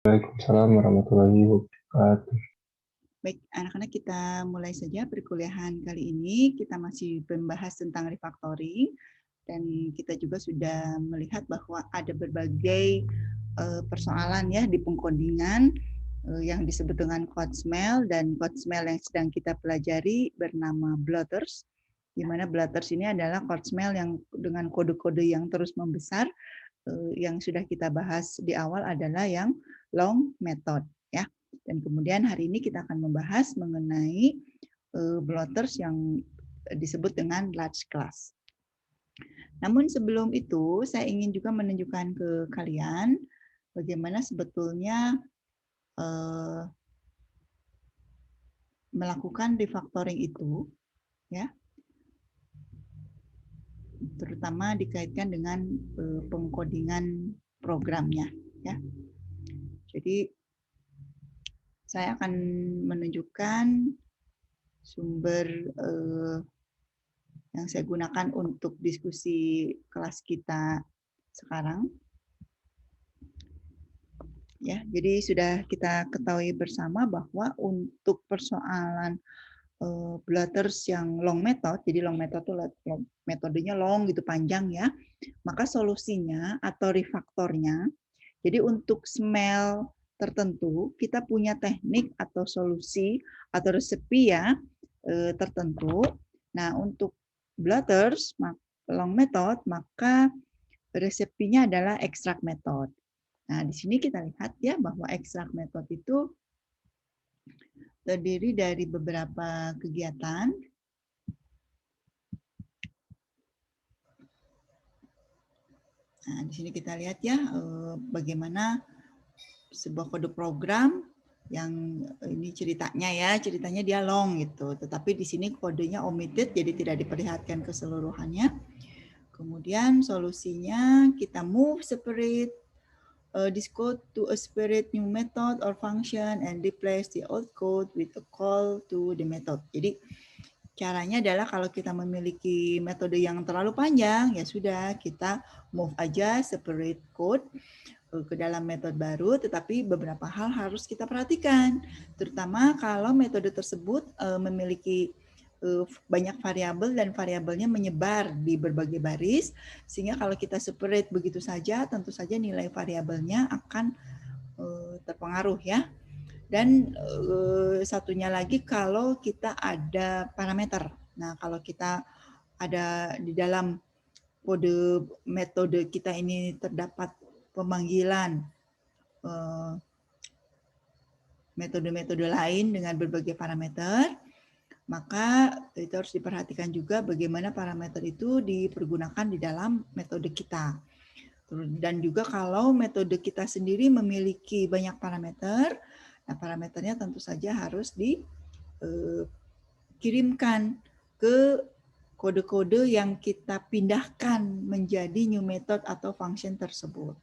Waalaikumsalam warahmatullahi wabarakatuh. Baik, anak-anak, kita mulai saja perkuliahan kali ini. Kita masih membahas tentang refactoring dan kita juga sudah melihat bahwa ada berbagai persoalan ya di pengkodingan yang disebut dengan code smell, dan code smell yang sedang kita pelajari bernama blotters, di mana blotters ini adalah code smell yang dengan kode-kode yang terus membesar. Yang sudah kita bahas di awal adalah yang long method ya. Dan kemudian hari ini kita akan membahas mengenai blotters yang disebut dengan large class. Namun sebelum itu saya ingin juga menunjukkan ke kalian bagaimana sebetulnya melakukan refactoring itu ya, terutama dikaitkan dengan pengkodingan programnya ya. Jadi saya akan menunjukkan sumber yang saya gunakan untuk diskusi kelas kita sekarang. Ya, jadi sudah kita ketahui bersama bahwa untuk persoalan blotters yang long method, jadi long method itu metodenya long gitu, panjang ya, maka solusinya atau refaktornya, jadi untuk smell tertentu kita punya teknik atau solusi atau resepi ya tertentu. Nah, untuk blotters long method maka resepinya adalah extract method. Nah, di sini kita lihat ya bahwa extract method itu terdiri dari beberapa kegiatan. Nah, di sini kita lihat ya bagaimana sebuah kode program yang ini ceritanya dia long gitu, tetapi di sini kodenya omitted jadi tidak diperlihatkan keseluruhannya. Kemudian solusinya kita move separate this code to a separate new method or function and replace the old code with a call to the method. Jadi caranya adalah kalau kita memiliki metode yang terlalu panjang, ya sudah kita move aja separate code ke dalam metode baru, tetapi beberapa hal harus kita perhatikan, terutama kalau metode tersebut memiliki banyak variabel dan variabelnya menyebar di berbagai baris, sehingga kalau kita separate begitu saja, tentu saja nilai variabelnya akan terpengaruh ya. Dan satunya lagi kalau kita ada parameter. Nah, kalau kita ada di dalam kode metode kita ini terdapat pemanggilan metode-metode lain dengan berbagai parameter, maka itu harus diperhatikan juga bagaimana parameter itu dipergunakan di dalam metode kita. Dan juga kalau metode kita sendiri memiliki banyak parameter, nah parameternya tentu saja harus dikirimkan ke kode-kode yang kita pindahkan menjadi new method atau function tersebut.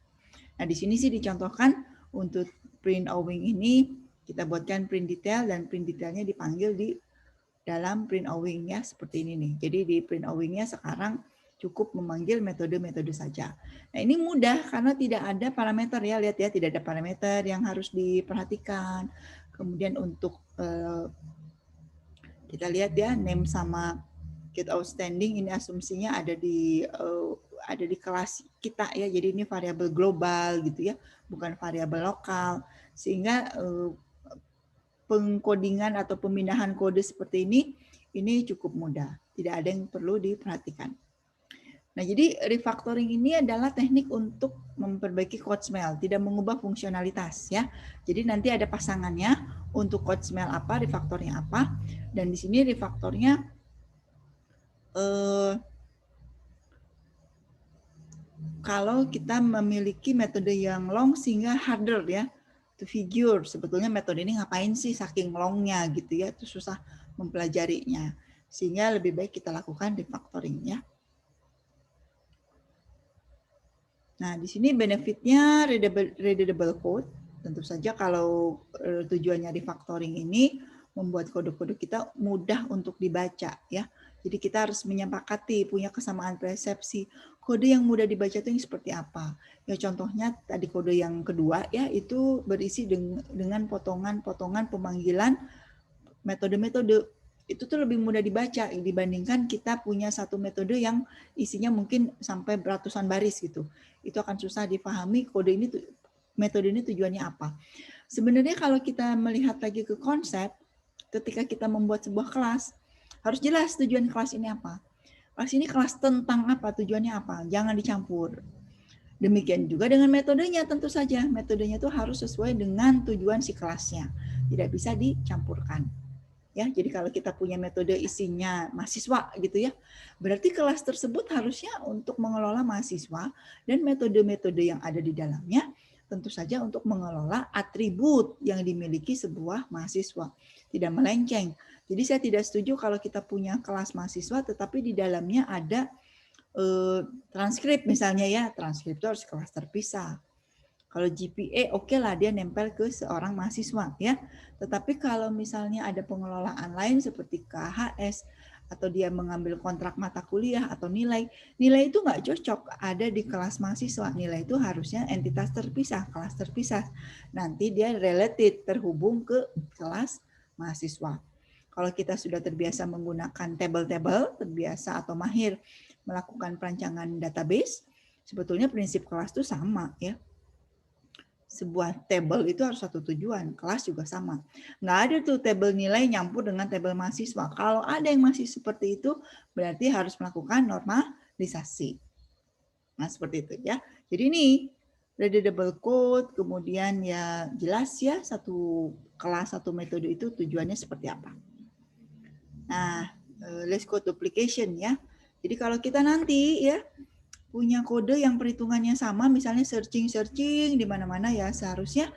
Nah, di sini sih dicontohkan untuk print awing ini kita buatkan print detail dan print detailnya dipanggil di dalam print awing ya, seperti ini nih. Jadi di print awingnya sekarang cukup memanggil metode-metode saja. Nah, ini mudah karena tidak ada parameter ya, lihat ya, tidak ada parameter yang harus diperhatikan. Kemudian untuk kita lihat ya, name sama get outstanding ini asumsinya ada di kelas kita ya, jadi ini variabel global gitu ya, bukan variabel lokal, sehingga pengkodingan atau pemindahan kode seperti ini cukup mudah, tidak ada yang perlu diperhatikan. Nah, jadi refactoring ini adalah teknik untuk memperbaiki code smell, tidak mengubah fungsionalitas ya. Jadi nanti ada pasangannya untuk code smell apa, refactornya apa, dan di sini refactornya kalau kita memiliki metode yang long sehingga harder ya to figure sebetulnya metode ini ngapain sih saking longnya gitu ya, itu susah mempelajarinya, sehingga lebih baik kita lakukan refactoring ya. Nah, di sini benefitnya readable code. Tentu saja kalau tujuannya refactoring ini membuat kode-kode kita mudah untuk dibaca ya. Jadi kita harus menyepakati, punya kesamaan persepsi. Kode yang mudah dibaca itu yang seperti apa? Ya contohnya tadi kode yang kedua ya itu berisi dengan potongan-potongan pemanggilan metode-metode. Itu tuh lebih mudah dibaca dibandingkan kita punya satu metode yang isinya mungkin sampai ratusan baris gitu. Itu akan susah dipahami kode ini metode ini tujuannya apa. Sebenarnya kalau kita melihat lagi ke konsep, ketika kita membuat sebuah kelas, harus jelas tujuan kelas ini apa. Kelas ini kelas tentang apa, tujuannya apa, jangan dicampur. Demikian juga dengan metodenya, tentu saja metodenya itu harus sesuai dengan tujuan si kelasnya, tidak bisa dicampurkan. Ya, jadi kalau kita punya metode isinya mahasiswa gitu ya, berarti kelas tersebut harusnya untuk mengelola mahasiswa dan metode-metode yang ada di dalamnya tentu saja untuk mengelola atribut yang dimiliki sebuah mahasiswa, tidak melenceng. Jadi saya tidak setuju kalau kita punya kelas mahasiswa tetapi di dalamnya ada transkrip misalnya ya, transkrip itu harus kelas terpisah. Kalau GPA oke lah dia nempel ke seorang mahasiswa ya. Tetapi kalau misalnya ada pengelolaan lain seperti KHS atau dia mengambil kontrak mata kuliah atau nilai itu nggak cocok ada di kelas mahasiswa. Nilai itu harusnya entitas terpisah, kelas terpisah. Nanti dia related terhubung ke kelas mahasiswa. Kalau kita sudah terbiasa menggunakan table-table, terbiasa atau mahir melakukan perancangan database, sebetulnya prinsip kelas itu sama ya. Sebuah table itu harus satu tujuan, kelas juga sama. Nggak ada tuh table nilai nyampur dengan table mahasiswa. Kalau ada yang masih seperti itu, berarti harus melakukan normalisasi. Nah, seperti itu ya. Jadi ini readable code, kemudian ya jelas ya satu kelas, satu metode itu tujuannya seperti apa. Nah, let's go to application ya. Jadi kalau kita nanti ya punya kode yang perhitungannya sama, misalnya searching di mana-mana ya, seharusnya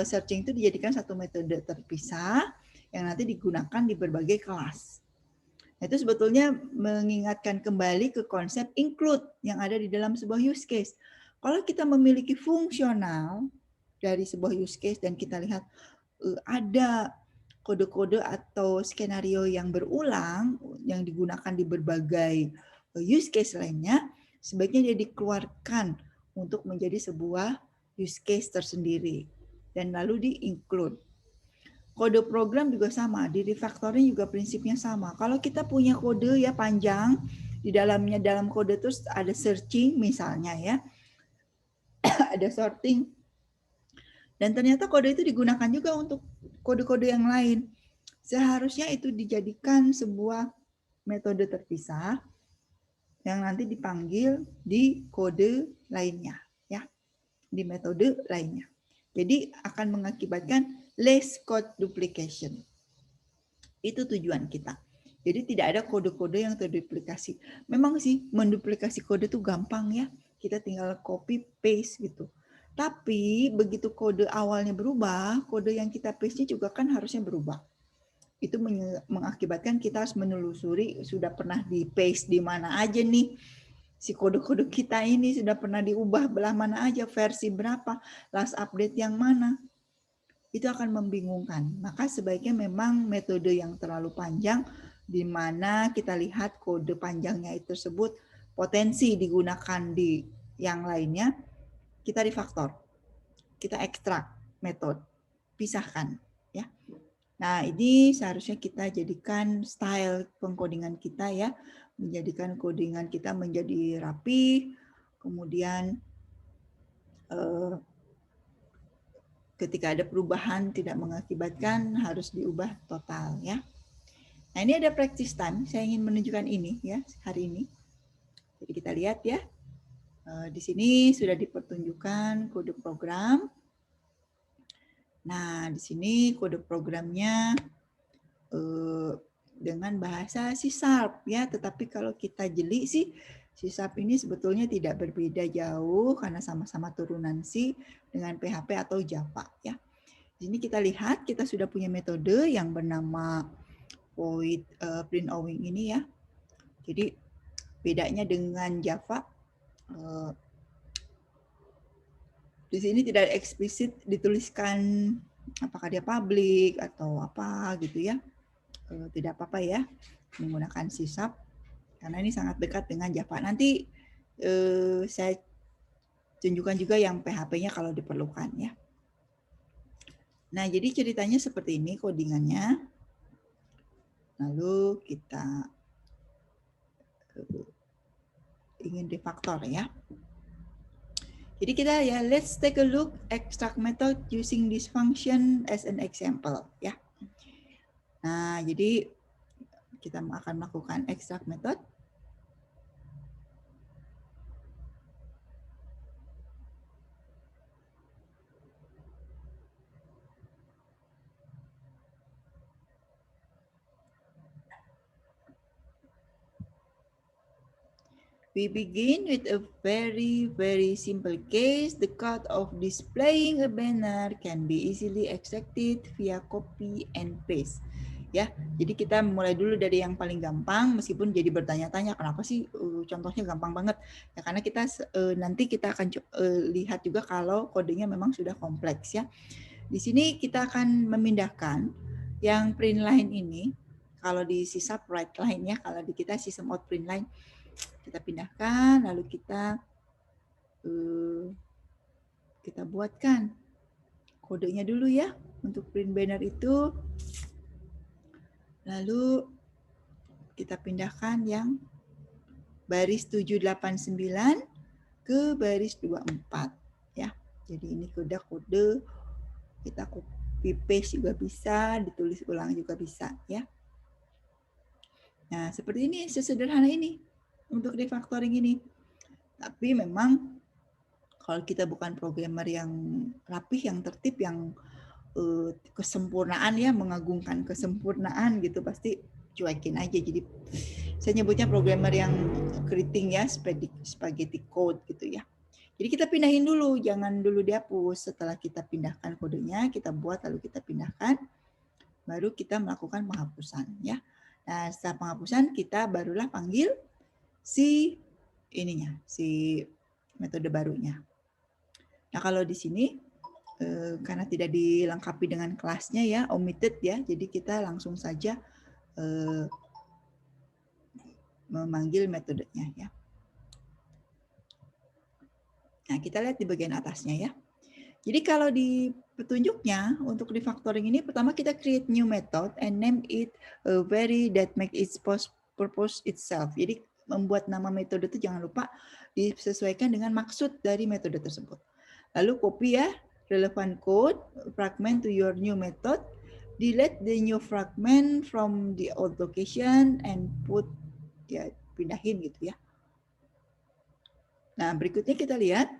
searching itu dijadikan satu metode terpisah yang nanti digunakan di berbagai kelas. Nah, itu sebetulnya mengingatkan kembali ke konsep include yang ada di dalam sebuah use case. Kalau kita memiliki fungsional dari sebuah use case dan kita lihat ada kode-kode atau skenario yang berulang yang digunakan di berbagai use case lainnya, sebaiknya dia dikeluarkan untuk menjadi sebuah use case tersendiri dan lalu di-include. Kode program juga sama, di refactoring juga prinsipnya sama. Kalau kita punya kode ya panjang, di dalamnya dalam kode terus ada searching misalnya ya, ada sorting, dan ternyata kode itu digunakan juga untuk kode-kode yang lain. Seharusnya itu dijadikan sebuah metode terpisah yang nanti dipanggil di kode lainnya, ya, di metode lainnya. Jadi akan mengakibatkan less code duplication. Itu tujuan kita. Jadi tidak ada kode-kode yang terduplikasi. Memang sih menduplikasi kode itu gampang ya. Kita tinggal copy paste gitu. Tapi begitu kode awalnya berubah, kode yang kita paste juga kan harusnya berubah. Itu mengakibatkan kita harus menelusuri sudah pernah di paste di mana aja nih. Si kode-kode kita ini sudah pernah diubah belah mana aja, versi berapa, last update yang mana. Itu akan membingungkan. Maka sebaiknya memang metode yang terlalu panjang di mana kita lihat kode panjangnya itu tersebut potensi digunakan di yang lainnya, kita refaktor. Kita ekstrak metode, pisahkan ya. Nah, ini seharusnya kita jadikan style pengkodingan kita ya, menjadikan codingan kita menjadi rapi, kemudian ketika ada perubahan tidak mengakibatkan harus diubah total ya. Nah, ini ada practice time. Saya ingin menunjukkan ini ya hari ini. Jadi kita lihat ya. Di sini sudah dipertunjukkan kode program. Nah, di sini kode programnya dengan bahasa C# ya, tetapi kalau kita jeli sih C# ini sebetulnya tidak berbeda jauh karena sama-sama turunan C dengan PHP atau Java ya. Di sini kita lihat kita sudah punya metode yang bernama void print owing ini ya. Jadi bedanya dengan Java di sini tidak eksplisit dituliskan apakah dia public atau apa gitu ya. Tidak apa-apa ya. menggunakan C# karena ini sangat dekat dengan Java. Nanti saya tunjukkan juga yang PHP-nya kalau diperlukan ya. Nah, jadi ceritanya seperti ini codingannya. Lalu kita ingin refaktor ya. Jadi kita ya, let's take a look extract method using this function as an example ya. Nah, jadi kita akan melakukan extract method. We begin with a very simple case. The code of displaying a banner can be easily extracted via copy and paste. Ya, jadi kita mulai dulu dari yang paling gampang, meskipun jadi bertanya-tanya kenapa sih contohnya gampang banget? Ya karena kita nanti kita akan lihat juga kalau kodenya memang sudah kompleks ya. Di sini kita akan memindahkan yang print line ini. Kalau di C# write line ya, kalau di kita system out print line. Kita pindahkan, lalu kita buatkan kodenya dulu ya untuk print banner itu. Lalu kita pindahkan yang baris 789 ke baris 24 ya. Jadi ini kode kita copy paste juga bisa, ditulis ulang juga bisa ya. Nah, seperti ini, sesederhana ini untuk refactoring ini. Tapi memang kalau kita bukan programmer yang rapih, yang tertib, yang kesempurnaan ya, mengagungkan kesempurnaan gitu, pasti cuekin aja. Jadi saya nyebutnya programmer yang keriting ya, spaghetti code gitu ya. Jadi kita pindahin dulu, jangan dulu dihapus. Setelah kita pindahkan kodenya, kita buat lalu kita pindahkan, baru kita melakukan penghapusan ya. Nah, setelah penghapusan kita barulah panggil si metode barunya. Nah, kalau di sini karena tidak dilengkapi dengan kelasnya ya, omitted ya, jadi kita langsung saja memanggil metodenya ya. Nah, kita lihat di bagian atasnya ya. Jadi kalau di petunjuknya untuk refactoring ini, pertama kita create new method and name it a very that make its purpose itself. Jadi membuat nama metode itu jangan lupa disesuaikan dengan maksud dari metode tersebut. Lalu copy ya relevant code fragment to your new method, delete the new fragment from the old location and put ya pindahin gitu ya. Nah, berikutnya kita lihat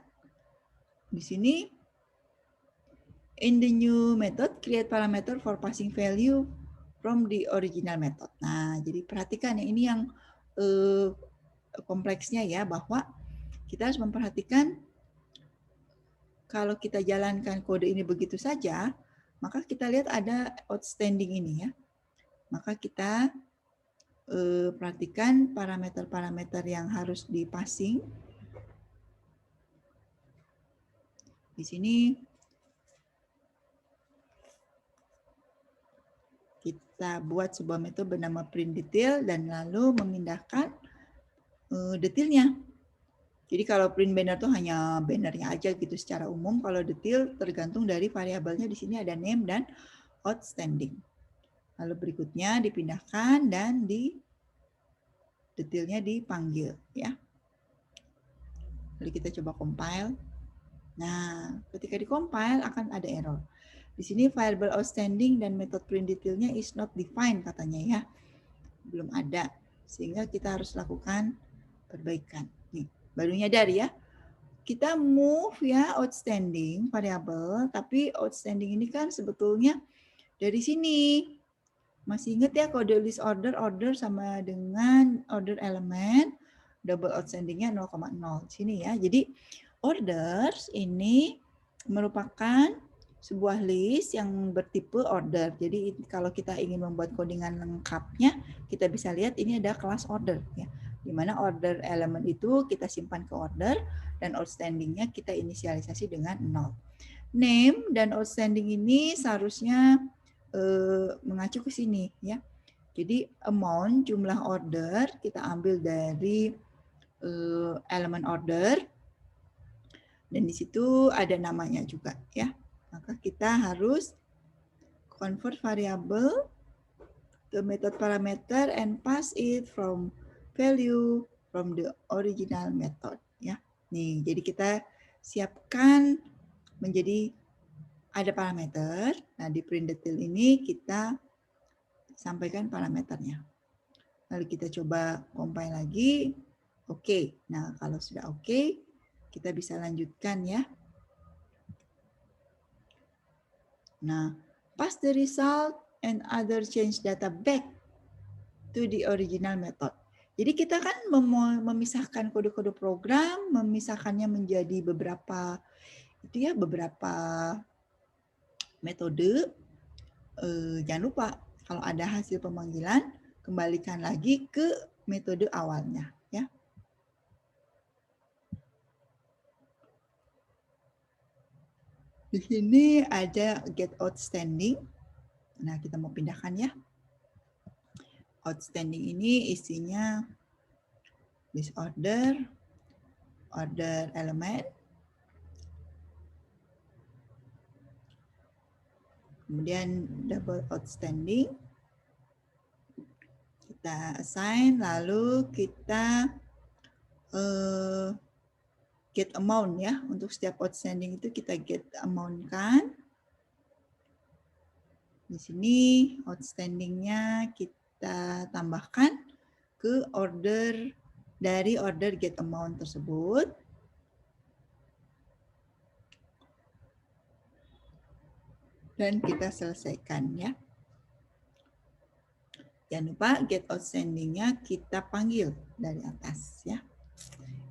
di sini in the new method create parameter for passing value from the original method. Nah, jadi perhatikan ya, ini yang kompleksnya ya, bahwa kita harus memperhatikan kalau kita jalankan kode ini begitu saja, maka kita lihat ada outstanding ini ya. Maka kita perhatikan parameter-parameter yang harus dipassing. Di sini kita buat sebuah metode bernama print detail dan lalu memindahkan detailnya. Jadi kalau print banner itu hanya bannernya aja gitu secara umum. Kalau detail tergantung dari variabelnya, di sini ada name dan outstanding. Lalu berikutnya dipindahkan dan di detailnya dipanggil ya. Lalu kita coba compile. Nah, ketika di-compile akan ada error. Di sini variable outstanding dan method print detailnya is not defined katanya ya. Belum ada. Sehingga kita harus lakukan perbaikan. Nih, baru nyadar ya. Kita move ya outstanding variable, tapi outstanding ini kan sebetulnya dari sini. Masih ingat ya kode list order sama dengan order element, double outstandingnya 0,0 sini ya. Jadi orders ini merupakan sebuah list yang bertipe order. Jadi kalau kita ingin membuat codingan lengkapnya, kita bisa lihat ini ada kelas order ya. Di mana order element itu kita simpan ke order dan outstandingnya kita inisialisasi dengan 0. Name dan outstanding ini seharusnya mengacu ke sini ya. Jadi amount, jumlah order, kita ambil dari elemen order, dan di situ ada namanya juga ya. Maka kita harus convert variable to method parameter and pass it from value from the original method ya. Nih, jadi kita siapkan menjadi ada parameter. Nah, di print detail ini kita sampaikan parameternya. Lalu kita coba compile lagi. Oke. Nah, kalau sudah oke, kita bisa lanjutkan ya. Nah, pass the result and other change data back to the original method. Jadi kita kan memisahkan kode-kode program, memisahkannya menjadi beberapa metode. Jangan lupa kalau ada hasil pemanggilan, kembalikan lagi ke metode awalnya ya. Di sini ada get outstanding. Nah, kita mau pindahkan ya. Outstanding ini isinya disorder, order element, kemudian double outstanding, kita assign, lalu kita get amount ya. Untuk setiap outstanding itu kita get amount kan. Di sini outstandingnya kita tambahkan ke order dari order get amount tersebut. Dan kita selesaikan ya. Jangan lupa get outstanding-nya kita panggil dari atas ya.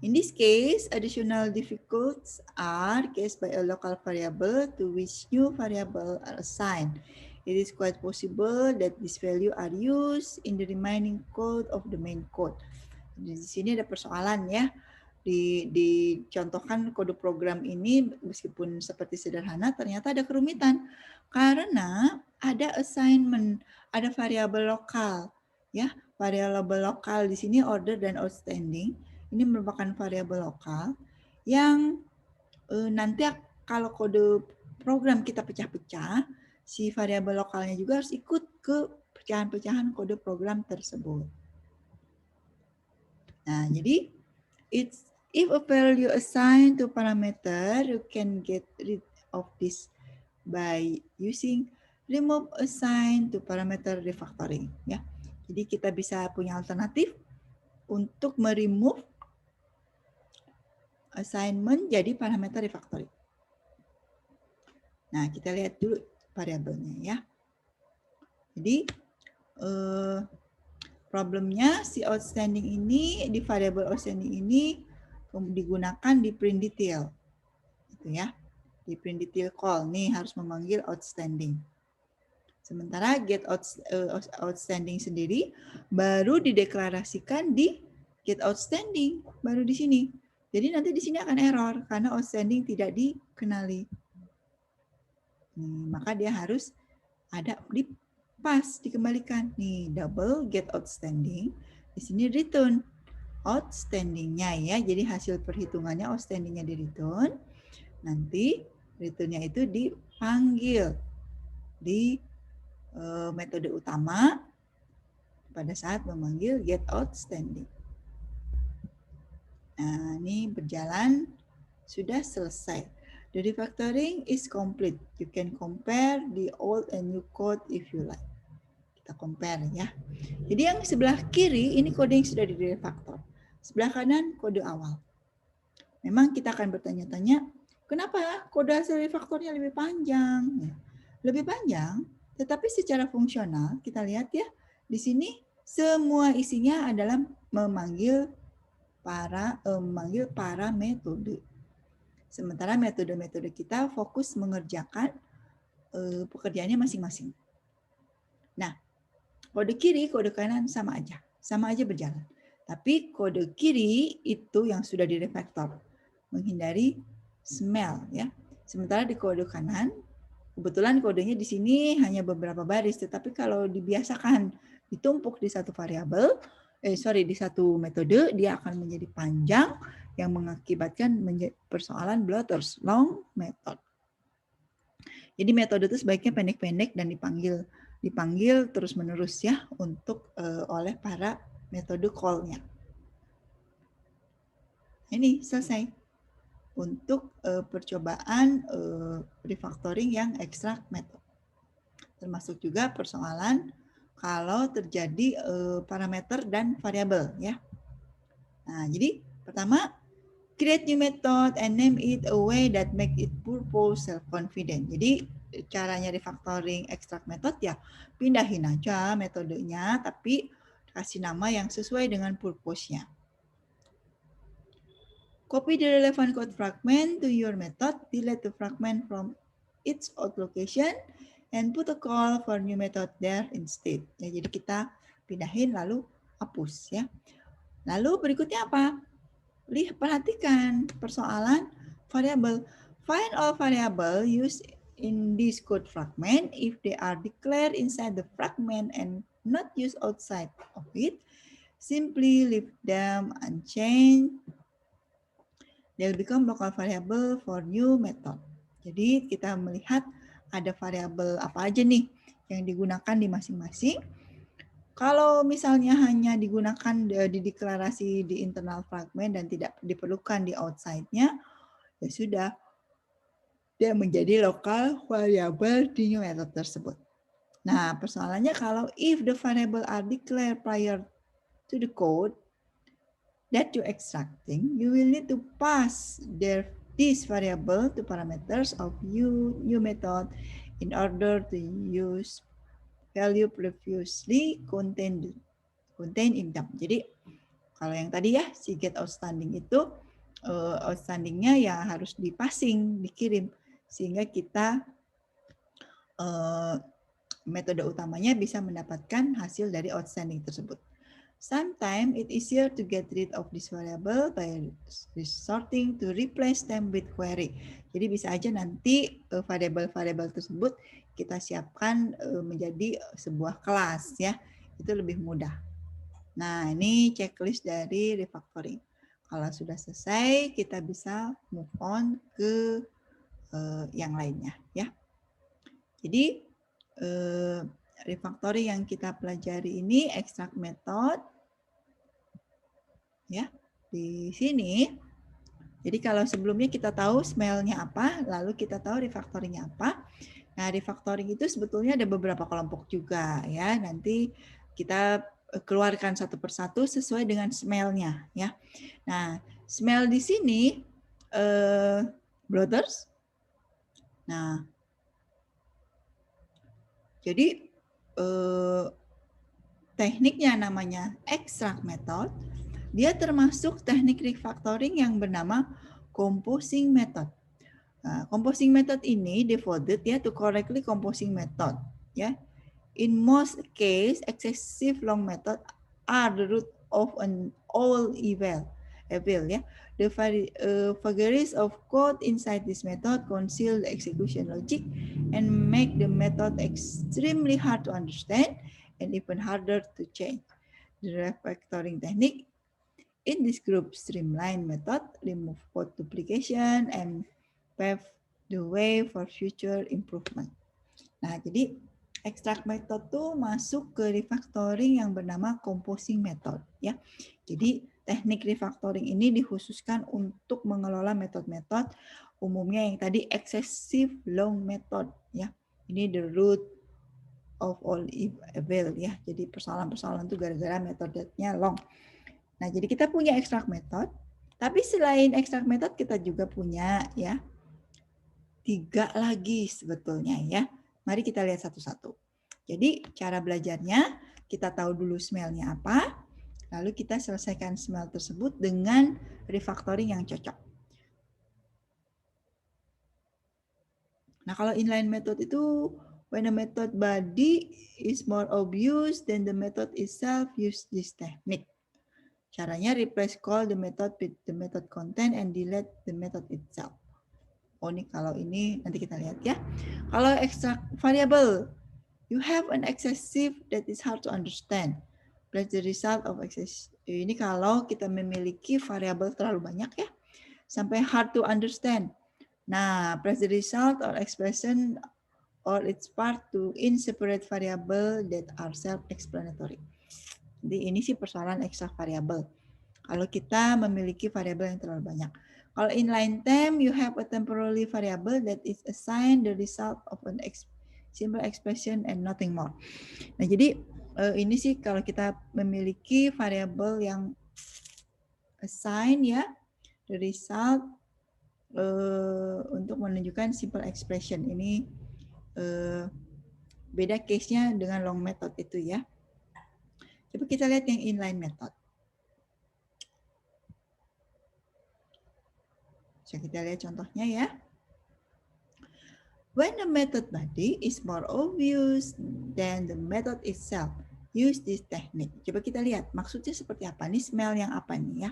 In this case, additional difficulties are caused by a local variable to which new variable are assigned. It is quite possible that this value are used in the remaining code of the main code. Di sini ada persoalan ya. Dicontohkan kode program ini meskipun seperti sederhana ternyata ada kerumitan karena ada assignment, ada variabel lokal ya. Variabel lokal di sini order dan outstanding ini merupakan variabel lokal yang nanti kalau kode program kita pecah-pecah, si variabel lokalnya juga harus ikut ke pecahan-pecahan kode program tersebut. Nah, jadi if a value assigned to parameter, you can get rid of this by using remove assign to parameter refactoring ya. Jadi kita bisa punya alternatif untuk meremove assignment jadi parameter refactoring. Nah, kita lihat dulu variabelnya ya. Jadi problemnya si outstanding ini di variable outstanding ini digunakan di print detail. Gitu ya. Di print detail call nih harus memanggil outstanding. Sementara get outstanding sendiri baru dideklarasikan di get outstanding baru di sini. Jadi nanti di sini akan error karena outstanding tidak dikenali. Maka dia harus ada di pas dikembalikan nih double get outstanding. Di sini return outstandingnya ya. Jadi hasil perhitungannya outstandingnya di return. Nanti returnnya itu dipanggil di metode utama pada saat memanggil get outstanding. Nah, ini berjalan sudah selesai. The refactoring is complete. You can compare the old and new code if you like. Kita compare ya. Jadi yang sebelah kiri ini kode yang sudah di-refactor. Sebelah kanan kode awal. Memang kita akan bertanya-tanya, kenapa kode hasil refaktornya lebih panjang? Lebih panjang, tetapi secara fungsional kita lihat ya, di sini semua isinya adalah memanggil para metode. Sementara metode-metode kita fokus mengerjakan pekerjaannya masing-masing. Nah, kode kiri, kode kanan sama aja berjalan. Tapi kode kiri itu yang sudah direfaktor, menghindari smell ya. Sementara di kode kanan, kebetulan kodenya di sini hanya beberapa baris, tetapi kalau dibiasakan ditumpuk di satu variabel, di satu metode, dia akan menjadi panjang yang mengakibatkan persoalan bloaters, long method. Jadi metode itu sebaiknya pendek-pendek dan dipanggil terus-menerus ya untuk oleh para metode call-nya. Ini selesai untuk percobaan refactoring yang extract method. Termasuk juga persoalan kalau terjadi parameter dan variabel ya. Nah, jadi pertama, create new method and name it a way that make it purpose self-confident. Jadi caranya refactoring extract method ya pindahin aja metodenya tapi kasih nama yang sesuai dengan purpose-nya. Copy the relevant code fragment to your method, delete the fragment from its out location, and put a call for new method there instead. Ya, jadi kita pindahin lalu hapus ya. Lalu berikutnya apa? Lihat, perhatikan persoalan variable. Find all variable used in this code fragment. If they are declared inside the fragment and not used outside of it, simply leave them unchanged. They'll become local variable for new method. Jadi kita melihat ada variabel apa aja nih yang digunakan di masing-masing. Kalau misalnya hanya digunakan di deklarasi di internal fragment dan tidak diperlukan di outside-nya, ya sudah, dia menjadi local variable di new method tersebut. Nah, persoalannya kalau if the variable are declared prior to the code that you extracting, you will need to pass this variable to parameters of new method in order to use value previously contained in them. Jadi kalau yang tadi ya si get outstanding itu outstandingnya ya harus dipassing, dikirim sehingga kita metode utamanya bisa mendapatkan hasil dari outstanding tersebut. Sometimes it easier to get rid of this variable by resorting to replace them with query. Jadi bisa aja nanti variabel-variabel tersebut kita siapkan menjadi sebuah kelas ya. Itu lebih mudah. Nah, ini checklist dari refactoring. Kalau sudah selesai, kita bisa move on ke yang lainnya ya. Jadi refactoring yang kita pelajari ini extract method ya di sini. Jadi kalau sebelumnya kita tahu smell-nya apa, lalu kita tahu refactoring-nya apa. Nah, refactoring itu sebetulnya ada beberapa kelompok juga ya. Nanti kita keluarkan satu persatu sesuai dengan smell-nya ya. Nah, smell di sini bloaters. Nah, jadi tekniknya namanya extract method. Dia termasuk teknik refactoring yang bernama composing method. Nah, composing method ini devoted ya to correctly composing method. Ya, in most case, excessive long method are the root of an all evil. Ya, the vagaries of code inside this method conceal the execution logic and make the method extremely hard to understand and even harder to change. The refactoring technique in this group streamline method, remove code duplication, and pave the way for future improvement. Nah, jadi extract method tuh masuk ke refactoring yang bernama composing method ya. Jadi teknik refactoring ini dikhususkan untuk mengelola metode-metode umumnya yang tadi excessive long method ya. Ini the root of all evil ya. Jadi persoalan-persoalan itu gara-gara metodenya long. Nah, jadi kita punya extract method, tapi selain extract method kita juga punya ya 3 lagi sebetulnya ya. Mari kita lihat satu-satu. Jadi cara belajarnya kita tahu dulu smell-nya apa, lalu kita selesaikan smell tersebut dengan refactoring yang cocok. Nah, kalau inline method itu when a method body is more obvious than the method itself, use this technique. Caranya replace call the method with the method content and delete the method itself. Oh, ini kalau ini nanti kita lihat ya. Kalau extract variable You have an excessive that is hard to understand. That's the result of excess. Ini kalau kita memiliki variabel terlalu banyak ya, sampai hard to understand. Nah, press the result or expression or its part to in separate variable that are self-explanatory. Jadi ini sih persoalan extra variable. Kalau kita memiliki variabel yang terlalu banyak. Kalau inline term, you have a temporary variable that is assigned the result of an simple expression and nothing more. Nah, jadi ini sih kalau kita memiliki variabel yang assign ya, the result untuk menunjukkan simple expression. Ini beda case-nya dengan long method itu ya. Coba kita lihat yang inline method. So, kita lihat contohnya ya. When the method body is more obvious than the method itself, use this technique. Coba kita lihat maksudnya seperti apa. Ini smell yang apa nih ya.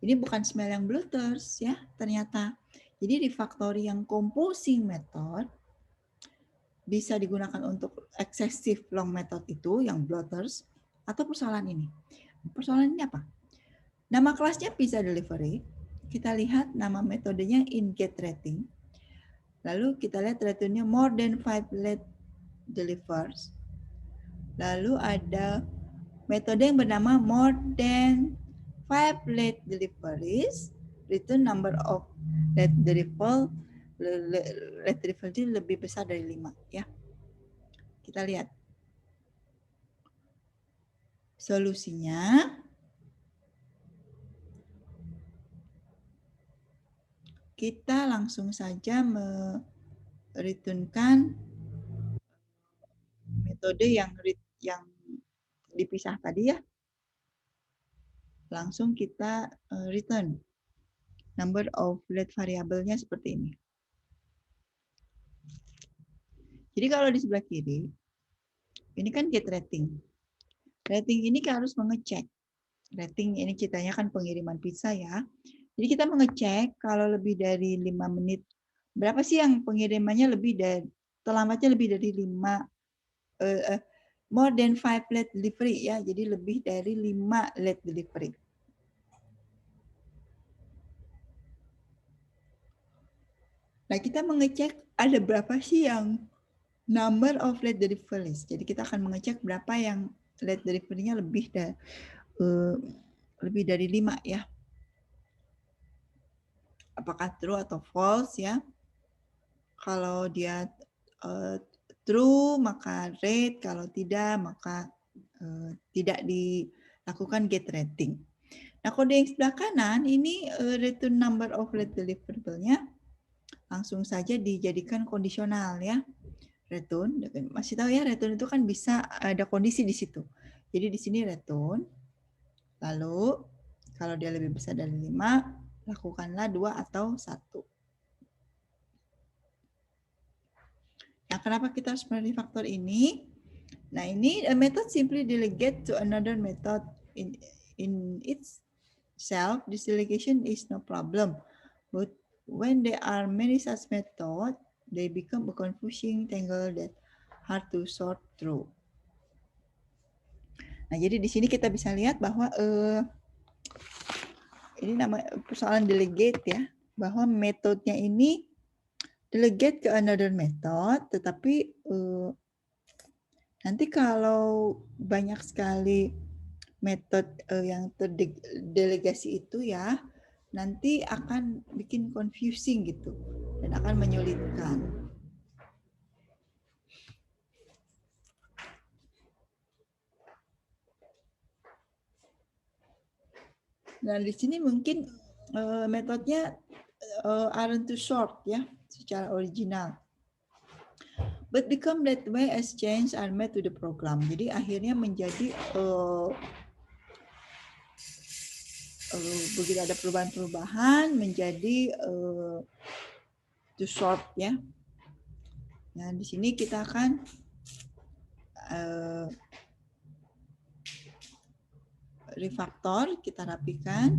Ini bukan smell yang bloaters ya ternyata. Jadi refactory yang composing method bisa digunakan untuk excessive long method itu yang bloaters atau persoalan ini. Persoalan ini apa? Nama kelasnya pizza delivery. Kita lihat nama metodenya in get rating. Lalu kita lihat ratingnya more than 5 late delivers. Lalu ada metode yang bernama more than 5 late deliveries, return number of late delivery lebih besar dari 5 ya. Kita lihat. Solusinya kita langsung saja mereturnkan metode yang dipisah tadi ya. Langsung kita return number of late variable-nya seperti ini. Jadi kalau di sebelah kiri, ini kan get rating. Rating ini kita harus mengecek. Rating ini ceritanya kan pengiriman pizza ya. Jadi kita mengecek kalau lebih dari 5 menit. Berapa sih yang pengirimannya lebih dari, terlambatnya lebih dari 5, more than 5 late delivery ya. Jadi lebih dari 5 late delivery. Nah, kita mengecek ada berapa sih yang number of late deliveries. Jadi kita akan mengecek berapa yang late delivery-nya lebih dari 5 ya. Apakah true atau false ya. Kalau dia true maka rate, kalau tidak maka tidak dilakukan get rating. Nah, kode yang sebelah kanan ini return number of late deliverable-nya langsung saja dijadikan kondisional ya. Return, masih tahu ya return itu kan bisa ada kondisi di situ. Jadi di sini return, lalu kalau dia lebih besar dari 5, lakukanlah 2 atau 1. Nah, kenapa kita harus merefactor ini? Nah, ini a method simply delegate to another method in itself. This delegation is no problem. But when there are many such methods, they become a confusing tangle that hard to sort through. Nah, jadi di sini kita bisa lihat bahwa ini nama persoalan delegate ya, bahwa metodenya ini delegate ke another method, tetapi nanti kalau banyak sekali metode yang terdelegasi itu ya, nanti akan bikin confusing gitu dan akan menyulitkan. Nah, di sini mungkin metodenya aren't too short ya, secara original. But become that way as changes are made to the program. Jadi akhirnya menjadi begitu ada perubahan-perubahan menjadi too short ya. Nah, di sini kita akan refactor, kita rapikan.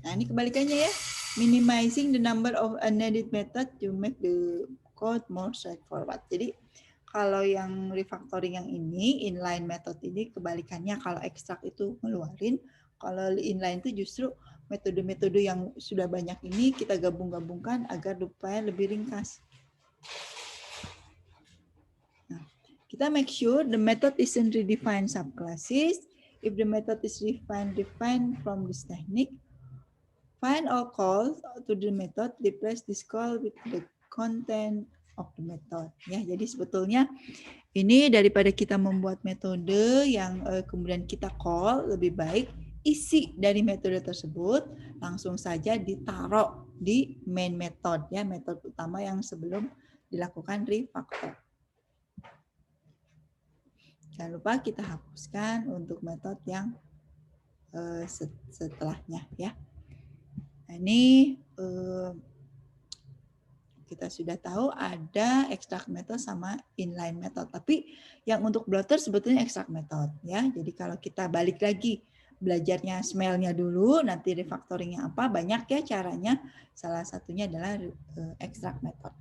Nah, ini kebalikannya ya. Minimizing the number of unneeded method to make the code more straightforward. Jadi kalau yang refactoring yang ini, inline method ini kebalikannya, kalau extract itu ngeluarin, kalau inline itu justru metode-metode yang sudah banyak ini kita gabung-gabungkan agar supaya lebih ringkas. Nah, kita make sure the method isn't redefined subclasses. If the method is defined from this technique, find all calls to the method, replace this call with the content of the method. Ya, jadi sebetulnya ini daripada kita membuat metode yang kemudian kita call, lebih baik isi dari metode tersebut langsung saja ditaruh di main method, ya, metode utama yang sebelum dilakukan refactor. Jangan lupa kita hapuskan untuk metode yang setelahnya, ya. Nah, ini kita sudah tahu ada extract method sama inline method. Tapi yang untuk blotter sebetulnya extract method, ya. Jadi kalau kita balik lagi belajarnya smell-nya dulu, nanti refactoringnya apa, banyak ya caranya. Salah satunya adalah extract method.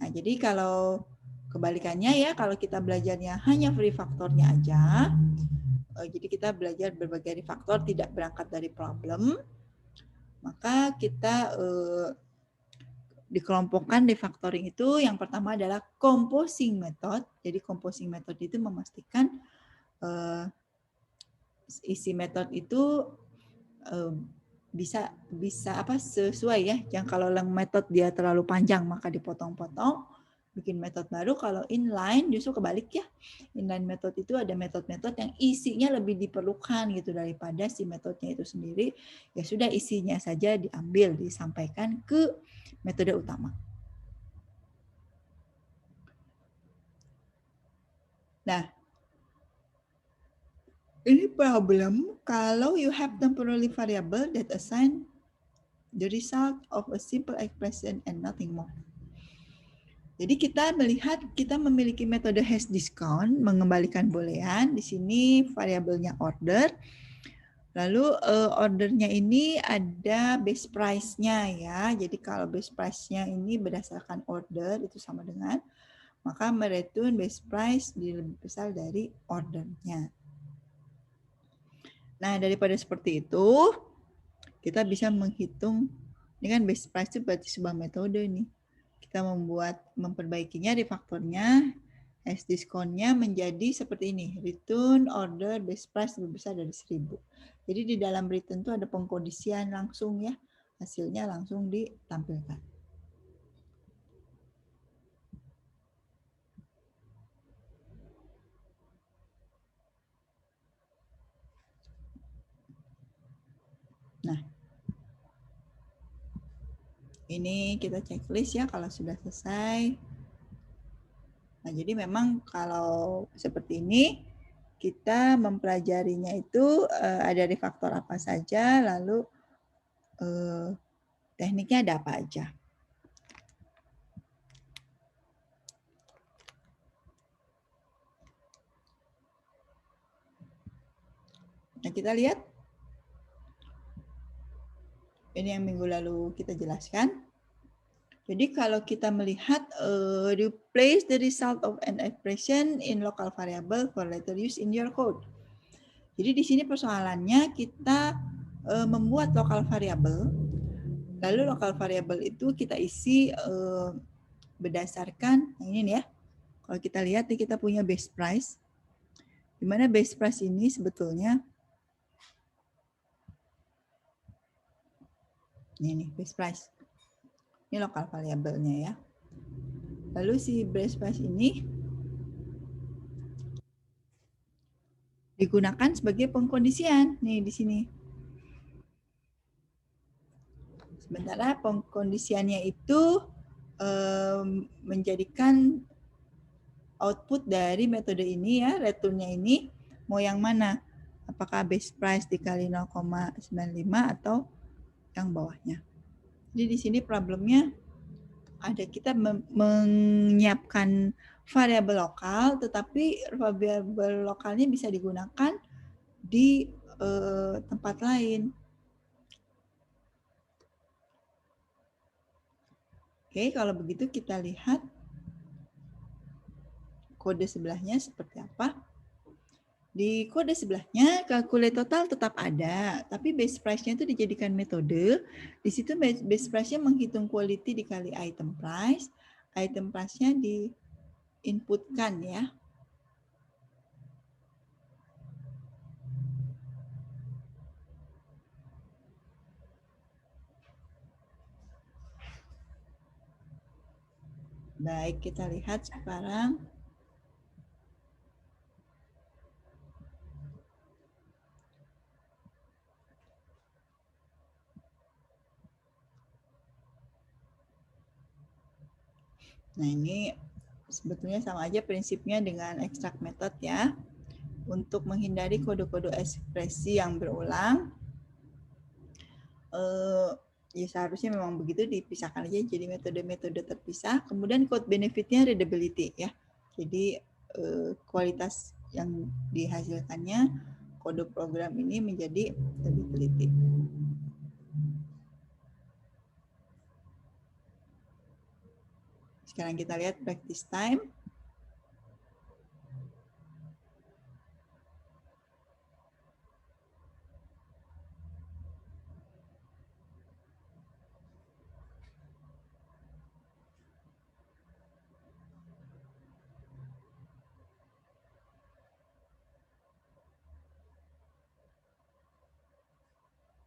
Nah, jadi kalau kebalikannya ya, kalau kita belajarnya hanya refactornya aja, jadi kita belajar berbagai refactor tidak berangkat dari problem, maka kita dikelompokkan refactoring itu yang pertama adalah composing method. Jadi composing method itu memastikan isi method itu bisa sesuai ya. Jangan kalau metode dia terlalu panjang maka dipotong-potong, bikin metode baru. Kalau inline justru kebalik ya. Inline method itu ada metode-metode yang isinya lebih diperlukan gitu daripada si metodenya itu sendiri. Ya sudah isinya saja diambil, disampaikan ke metode utama. Nah, ini problem kalau you have temporary variable that assign the result of a simple expression and nothing more. Jadi kita melihat kita memiliki metode hash discount, mengembalikan boolean. Di sini variabelnya order. Lalu ordernya ini ada base price-nya ya. Jadi kalau base price-nya ini berdasarkan order itu sama dengan, maka mereturn base price lebih besar dari ordernya. Nah, daripada seperti itu, kita bisa menghitung, ini kan base price itu berarti sebuah metode nih. Kita memperbaikinya, refaktornya, hash discount-nya menjadi seperti ini. Return order base price lebih besar dari 1000. Jadi di dalam return itu ada pengkondisian langsung ya. Hasilnya langsung ditampilkan. Nah, ini kita checklist ya kalau sudah selesai. Nah, jadi memang kalau seperti ini, kita mempelajarinya itu ada refaktor apa saja, lalu tekniknya ada apa aja. Nah, kita lihat. Ini yang minggu lalu kita jelaskan. Jadi kalau kita melihat replace the result of an expression in local variable for later use in your code. Jadi di sini persoalannya kita membuat local variable. Lalu local variable itu kita isi berdasarkan ini nih ya. Kalau kita lihat nih kita punya base price. Di mana base price ini sebetulnya ini nih base price. Ini lokal variabelnya ya. Lalu si base price ini digunakan sebagai pengkondisian nih di sini. Sementara pengkondisiannya itu menjadikan output dari metode ini ya, returnnya ini mau yang mana? Apakah base price dikali 0,95 atau yang bawahnya? Jadi di sini problemnya ada kita menyiapkan variabel lokal, tetapi variabel lokalnya bisa digunakan di tempat lain. Oke, kalau begitu kita lihat kode sebelahnya seperti apa. Di kode sebelahnya, calculate total tetap ada, tapi base price-nya itu dijadikan metode. Di situ base price-nya menghitung quality dikali item price. Item price-nya di-inputkan ya. Baik, kita lihat sekarang. Nah, ini sebetulnya sama aja prinsipnya dengan extract method ya. Untuk menghindari kode-kode ekspresi yang berulang, ya seharusnya memang begitu, dipisahkan aja jadi metode-metode terpisah. Kemudian code benefitnya readability ya. Jadi kualitas yang dihasilkannya kode program ini menjadi lebih teliti. Sekarang kita lihat practice time.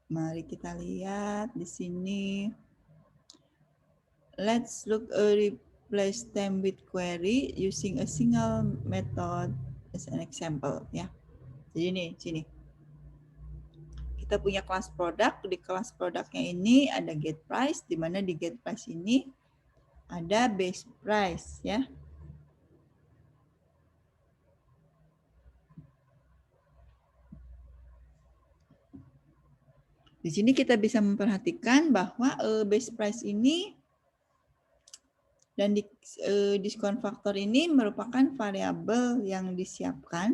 Mari kita lihat di sini. Let's look replace them with query using a single method as an example ya. Jadi ini sini. Kita punya kelas produk, di kelas produknya ini ada get price, di mana di get price ini ada base price ya. Di sini kita bisa memperhatikan bahwa base price ini dan diskon faktor ini merupakan variabel yang disiapkan.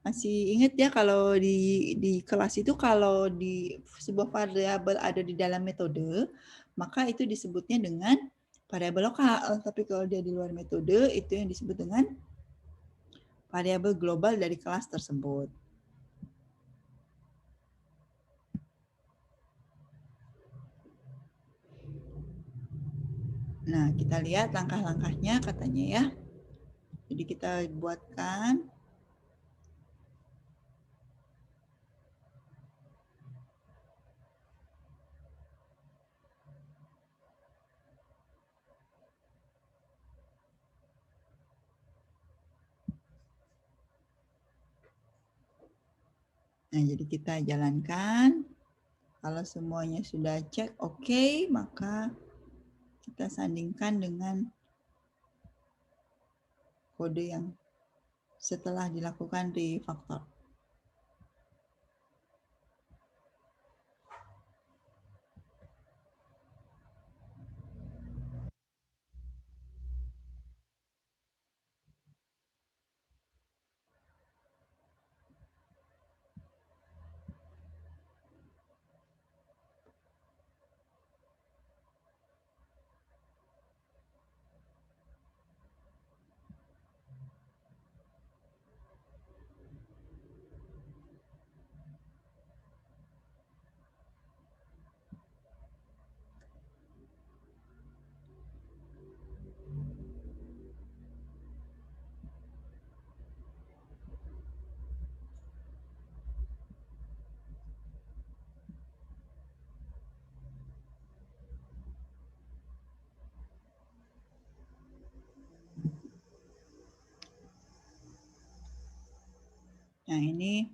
Masih ingat ya kalau di kelas itu kalau di sebuah variabel ada di dalam metode, maka itu disebutnya dengan variabel lokal. Tapi kalau dia di luar metode, itu yang disebut dengan variabel global dari kelas tersebut. Nah, kita lihat langkah-langkahnya katanya ya. Jadi kita buatkan. Nah, jadi kita jalankan. Kalau semuanya sudah cek oke, maka kita sandingkan dengan kode yang setelah dilakukan refactor. Nah, ini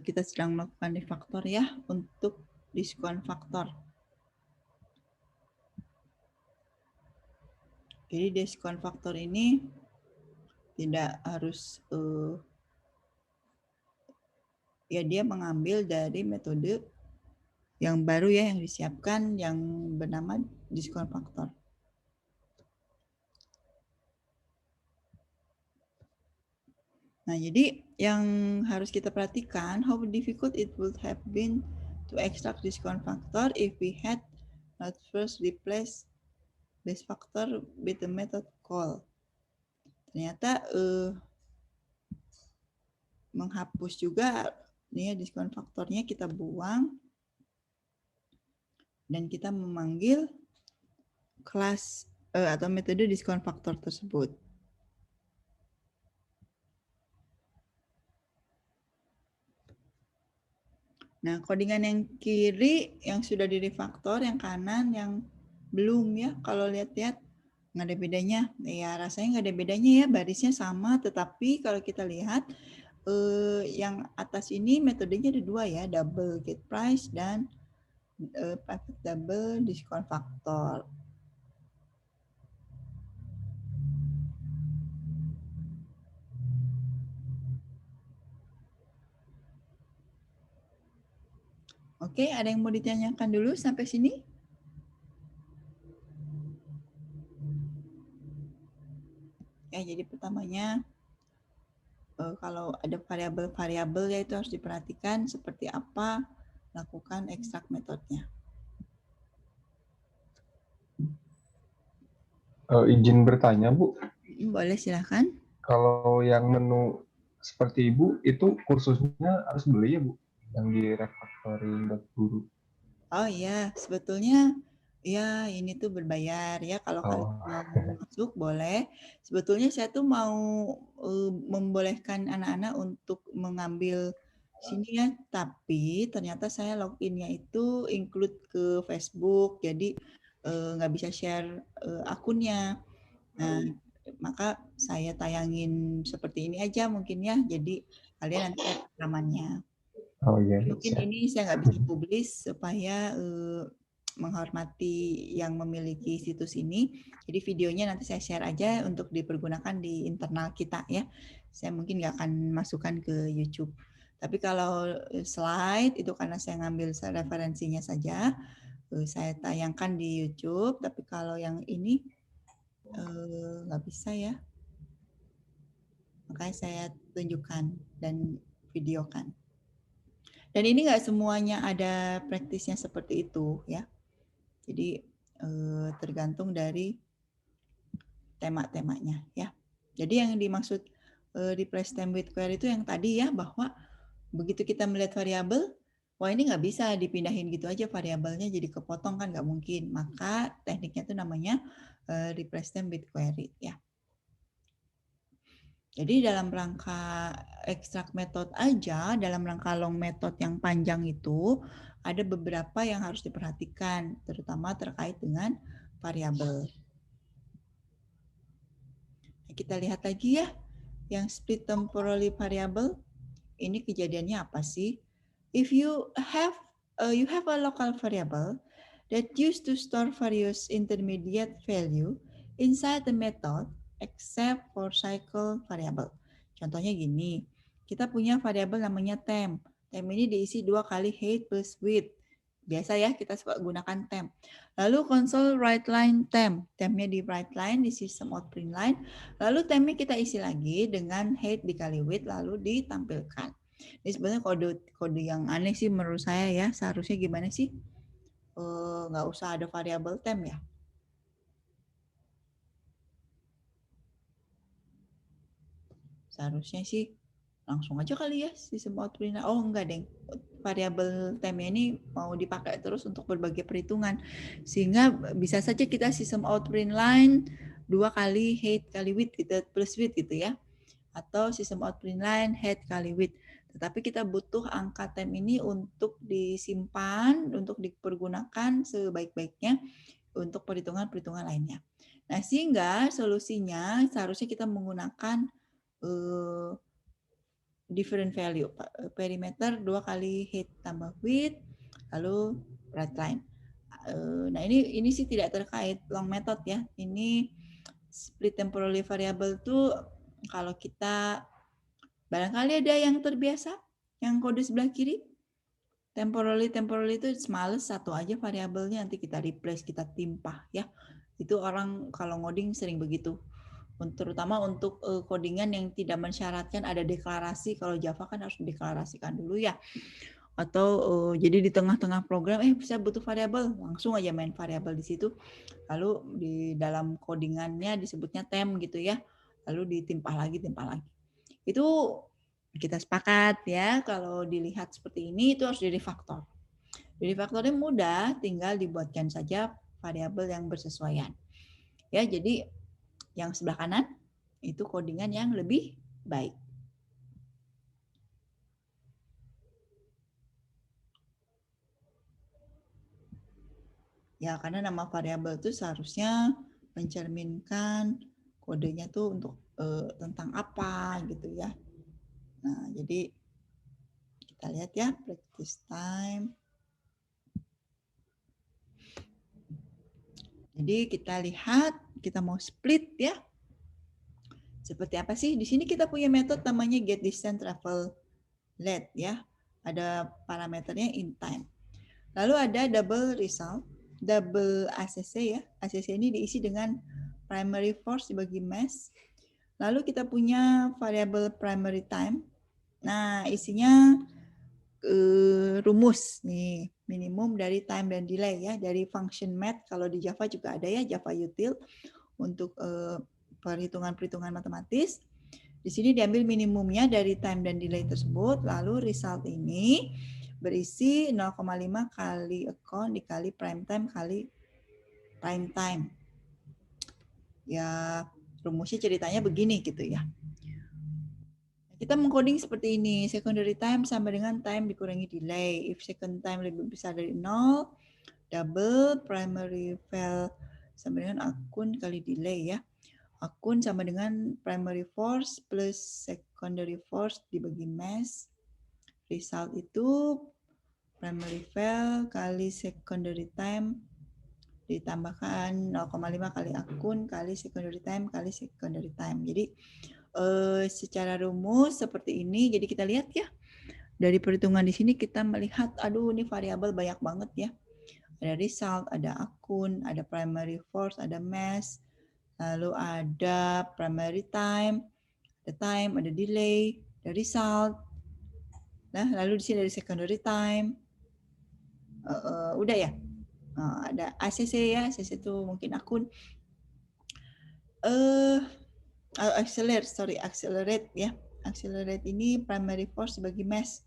kita sedang melakukan refactor ya untuk diskon faktor. Jadi diskon faktor ini tidak harus ya dia mengambil dari metode yang baru ya yang disiapkan yang bernama diskon faktor. Nah, jadi yang harus kita perhatikan, how difficult it would have been to extract discount factor if we had not first replaced base factor with the method call. Ternyata menghapus juga nih ya, diskon faktornya kita buang dan kita memanggil kelas atau metode diskon faktor tersebut. Nah, codingan yang kiri yang sudah di refaktor, yang kanan yang belum ya. Kalau lihat-lihat nggak ada bedanya. Ya rasanya nggak ada bedanya ya, barisnya sama. Tetapi kalau kita lihat yang atas ini metodenya ada dua ya, double get price dan private double diskon faktor. Oke, ada yang mau ditanyakan dulu sampai sini? Ya, jadi pertamanya kalau ada variabel-variabel ya itu harus diperhatikan seperti apa lakukan ekstrak metodenya. Izin bertanya, Bu. Boleh silahkan. Kalau yang menu seperti Ibu, itu kursusnya harus beli ya, Bu? Yang di refactoring.guru. Oh iya, sebetulnya ya ini tuh berbayar ya. Kalau kalian mau masuk boleh. Sebetulnya saya tuh mau membolehkan anak-anak untuk mengambil sini ya. Tapi ternyata saya loginnya itu include ke Facebook. Jadi nggak bisa share akunnya. Nah, maka saya tayangin seperti ini aja mungkin ya. Jadi kalian nanti lihat rekamannya. Oh iya, Mungkin siap. ini saya nggak bisa publis supaya menghormati yang memiliki situs ini. Jadi videonya nanti saya share aja untuk dipergunakan di internal kita ya. Saya mungkin nggak akan masukkan ke YouTube. Tapi kalau slide itu karena saya ngambil referensinya saja, saya tayangkan di YouTube. Tapi kalau yang ini nggak bisa ya. Makanya saya tunjukkan dan videokan. Dan ini nggak semuanya ada praktisnya seperti itu ya. Jadi tergantung dari tema-temanya ya. Jadi yang dimaksud replace time with query itu yang tadi ya, bahwa begitu kita melihat variabel, wah ini nggak bisa dipindahin gitu aja variabelnya jadi kepotong kan nggak mungkin. Maka tekniknya itu namanya replace time with query ya. Jadi dalam rangka ekstrak method aja, dalam rangka long method yang panjang itu, ada beberapa yang harus diperhatikan, terutama terkait dengan variabel. Kita lihat lagi ya, yang split temporally variable, ini kejadiannya apa sih? If you have a local variable that used to store various intermediate value inside the method except for cycle variable. Contohnya gini, kita punya variabel namanya temp. Temp ini diisi 2 kali height plus width. Biasa ya kita suka gunakan temp. Lalu console write line temp. Tempnya di write line, di system out print line. Lalu tempnya kita isi lagi dengan height dikali width lalu ditampilkan. Ini sebenarnya kode yang aneh sih menurut saya ya. Seharusnya gimana sih? Nggak usah ada variabel temp ya. Seharusnya sih langsung aja kali ya sistem output. Oh enggak deng, variabel temnya ini mau dipakai terus untuk berbagai perhitungan, sehingga bisa saja kita sistem output line 2 kali height kali width gitu, plus width gitu ya, atau sistem output line height kali width. Tetapi kita butuh angka tem ini untuk disimpan, untuk dipergunakan sebaik-baiknya untuk perhitungan-perhitungan lainnya. Nah, sehingga solusinya seharusnya kita menggunakan different value, perimeter 2 kali height tambah width, lalu right line. Nah ini sih tidak terkait long method ya. Ini split temporally variable tuh kalau kita barangkali ada yang terbiasa, yang kode sebelah kiri, temporally itu males satu aja variabelnya, nanti kita replace, kita timpah ya. Itu orang kalau ngoding sering begitu. Terutama untuk codingan yang tidak mensyaratkan ada deklarasi. Kalau Java kan harus dideklarasikan dulu ya. Atau jadi di tengah-tengah program, saya butuh variabel, langsung aja main variabel di situ. Lalu di dalam codingannya disebutnya temp gitu ya. Lalu ditimpah lagi. Itu kita sepakat ya, kalau dilihat seperti ini itu harus direfaktor. Direfaktornya mudah, tinggal dibuatkan saja variabel yang bersesuaian. Ya, jadi yang sebelah kanan itu codingan yang lebih baik. Ya, karena nama variabel itu seharusnya mencerminkan kodenya tuh untuk tentang apa gitu ya. Nah, jadi kita lihat ya, practice time. Jadi kita lihat, kita mau split ya. Seperti apa sih? Di sini kita punya metode namanya get distance travel let ya. Ada parameternya in time. Lalu ada double result, double ACC ya. ACC ini diisi dengan primary force dibagi mass. Lalu kita punya variable primary time. Nah, isinya rumus nih, minimum dari time dan delay ya, dari function math. Kalau di Java juga ada ya, Java util untuk perhitungan-perhitungan matematis. Di sini diambil minimumnya dari time dan delay tersebut, lalu result ini berisi 0,5 kali account dikali prime time kali prime time. Ya, rumusnya ceritanya begini gitu ya. Kita mengcoding seperti ini, secondary time sama dengan time dikurangi delay. If second time lebih besar dari 0, double primary val sama dengan akun kali delay ya. Akun sama dengan primary force plus secondary force dibagi mass. Result itu primary val kali secondary time ditambahkan 0,5 kali akun kali secondary time kali secondary time. Jadi secara rumus seperti ini. Jadi kita lihat ya, dari perhitungan di sini kita melihat, aduh ini variabel banyak banget ya. Ada result, ada akun, ada primary force, ada mass, lalu ada primary time, ada delay, ada result. Nah, lalu di sini ada secondary time. Udah ya. Ada ACC ya, ACC itu mungkin akun. Accelerate ya. Accelerate ini primary force bagi mass.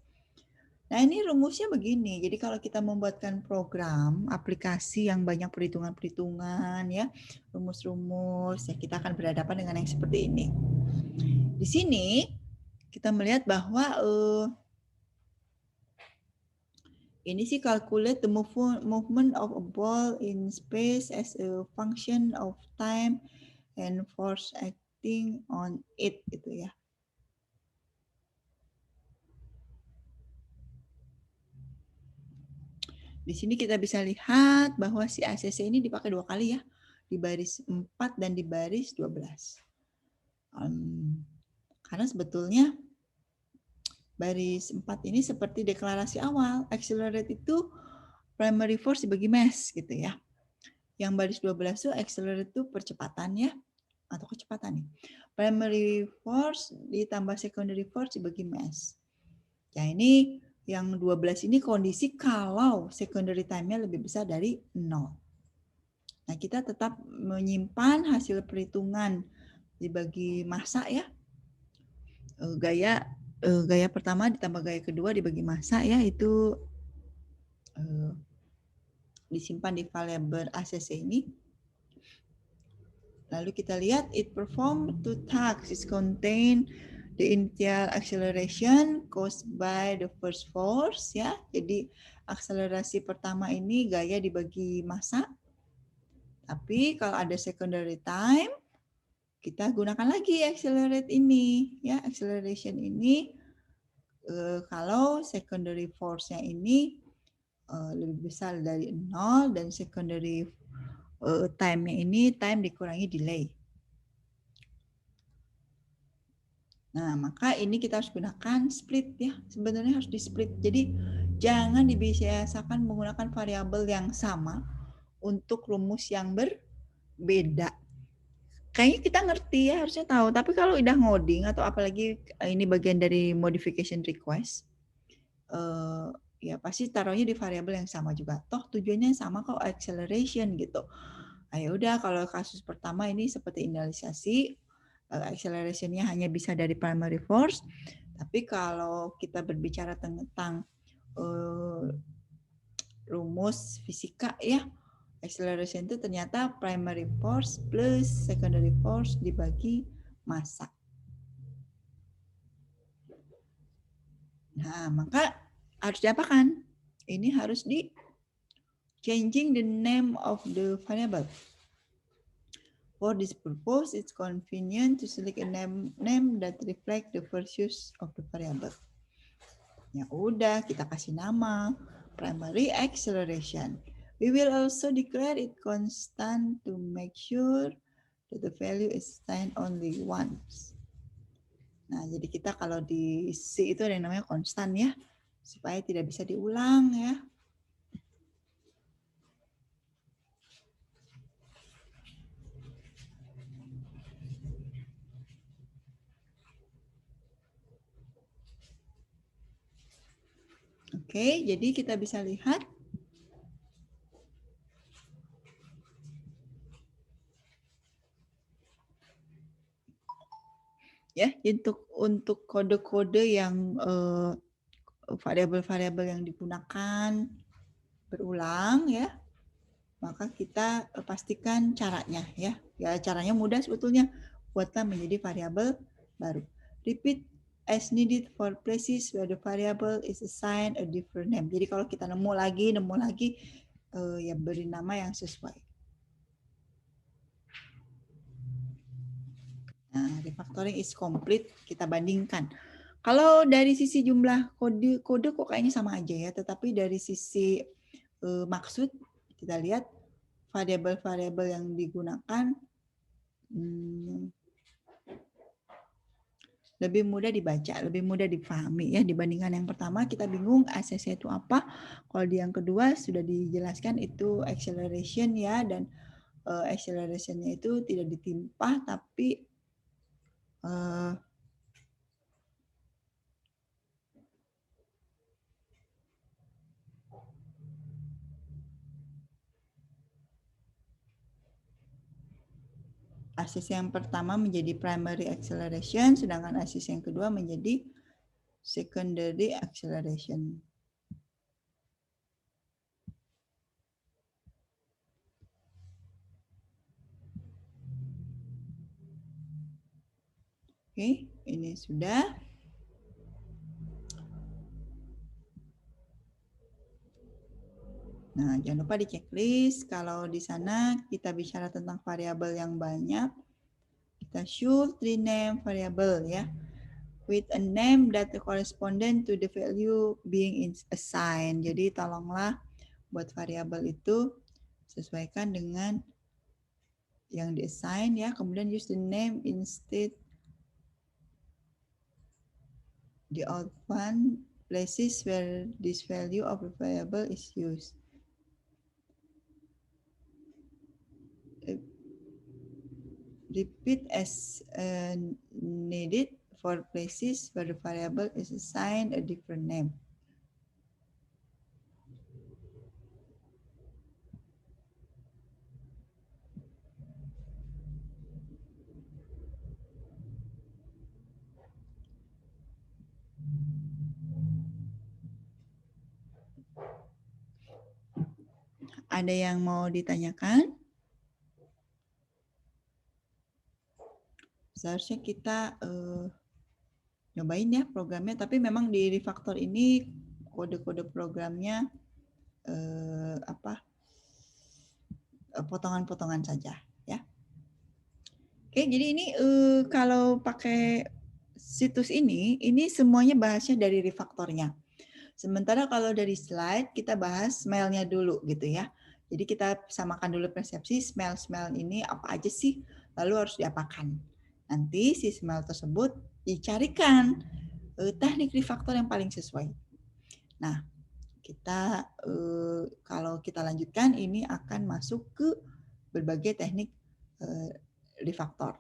Nah, ini rumusnya begini. Jadi kalau kita membuatkan program, aplikasi yang banyak perhitungan-perhitungan ya, rumus-rumus, ya kita akan berhadapan dengan yang seperti ini. Di sini kita melihat bahwa ini sih calculate the movement of a ball in space as a function of time and force acting on it gitu ya. Di sini kita bisa lihat bahwa si ACC ini dipakai 2 kali ya, di baris 4 dan di baris 12. Karena sebetulnya baris 4 ini seperti deklarasi awal, accelerate itu primary force dibagi mass gitu ya. Yang baris 12 itu accelerate itu percepatan ya, atau kecepatan nih. Primary force ditambah secondary force dibagi mass. Ya ini yang 12 ini kondisi kalau secondary time-nya lebih besar dari 0. Nah, kita tetap menyimpan hasil perhitungan dibagi massa ya. Gaya pertama ditambah gaya kedua dibagi massa ya, itu disimpan di variable ACC ini. Lalu kita lihat it perform two tasks. It contain the initial acceleration caused by the first force ya. Jadi akselerasi pertama ini gaya dibagi massa. Tapi kalau ada secondary time, kita gunakan lagi accelerate ini ya. Acceleration ini kalau secondary force-nya ini lebih besar dari 0 dan secondary time-nya ini time dikurangi delay. Nah, maka ini kita harus gunakan split ya. Sebenarnya harus di split. Jadi jangan dibiasakan menggunakan variabel yang sama untuk rumus yang berbeda. Kayaknya kita ngerti ya, harusnya tahu. Tapi kalau udah ngoding atau apalagi ini bagian dari modification request, ya pasti taruhnya di variabel yang sama juga. Toh tujuannya sama kok, acceleration gitu. Ayo udah, kalau kasus pertama ini seperti inisialisasi, acceleration-nya hanya bisa dari primary force. Tapi kalau kita berbicara tentang rumus fisika ya, acceleration itu ternyata primary force plus secondary force dibagi massa. Nah, maka harus diapakan? Ini harus di changing the name of the variable. For this purpose, it's convenient to select a name that reflect the first use of the variable. Ya udah, kita kasih nama primary acceleration. We will also declare it constant to make sure that the value is assigned only once. Nah, jadi kita kalau di C itu ada yang namanya konstan ya, supaya tidak bisa diulang ya. Oke, jadi kita bisa lihat ya, untuk kode-kode yang variabel-variabel yang digunakan berulang ya, maka kita pastikan caranya ya. Ya caranya mudah sebetulnya, buatlah menjadi variabel baru. Repeat as needed for places where the variable is assigned a different name. Jadi kalau kita nemu lagi ya beri nama yang sesuai. Nah, refactoring is complete, kita bandingkan. Kalau dari sisi jumlah kode kok kayaknya sama aja ya, tetapi dari sisi maksud kita lihat variabel-variabel yang digunakan lebih mudah dibaca, lebih mudah dipahami ya dibandingkan yang pertama kita bingung ACC itu apa. Kalau di yang kedua sudah dijelaskan itu acceleration ya, dan acceleration-nya itu tidak ditimpa tapi ACC yang pertama menjadi primary acceleration, sedangkan ACC yang kedua menjadi secondary acceleration. Oke, ini sudah. Nah, jangan lupa di checklist. Kalau di sana kita bicara tentang variabel yang banyak, kita should rename variable ya, with a name that correspondent to the value being assigned. Jadi tolonglah buat variabel itu sesuaikan dengan yang di-assign ya, kemudian use the name instead the old one places where this value of a variable is used. Repeat as needed for places where the variable is assigned a different name. Ada yang mau ditanyakan? Seharusnya kita nyobain ya programnya, tapi memang di refactor ini kode-kode programnya potongan-potongan saja ya. Oke, jadi ini kalau pakai situs ini semuanya bahasnya dari refactornya. Sementara kalau dari slide kita bahas smell-nya dulu gitu ya. Jadi kita samakan dulu persepsi smell ini apa aja sih, lalu harus diapakan. Nanti si smell tersebut dicarikan teknik refactor yang paling sesuai. Nah, kita kalau kita lanjutkan ini akan masuk ke berbagai teknik refactor.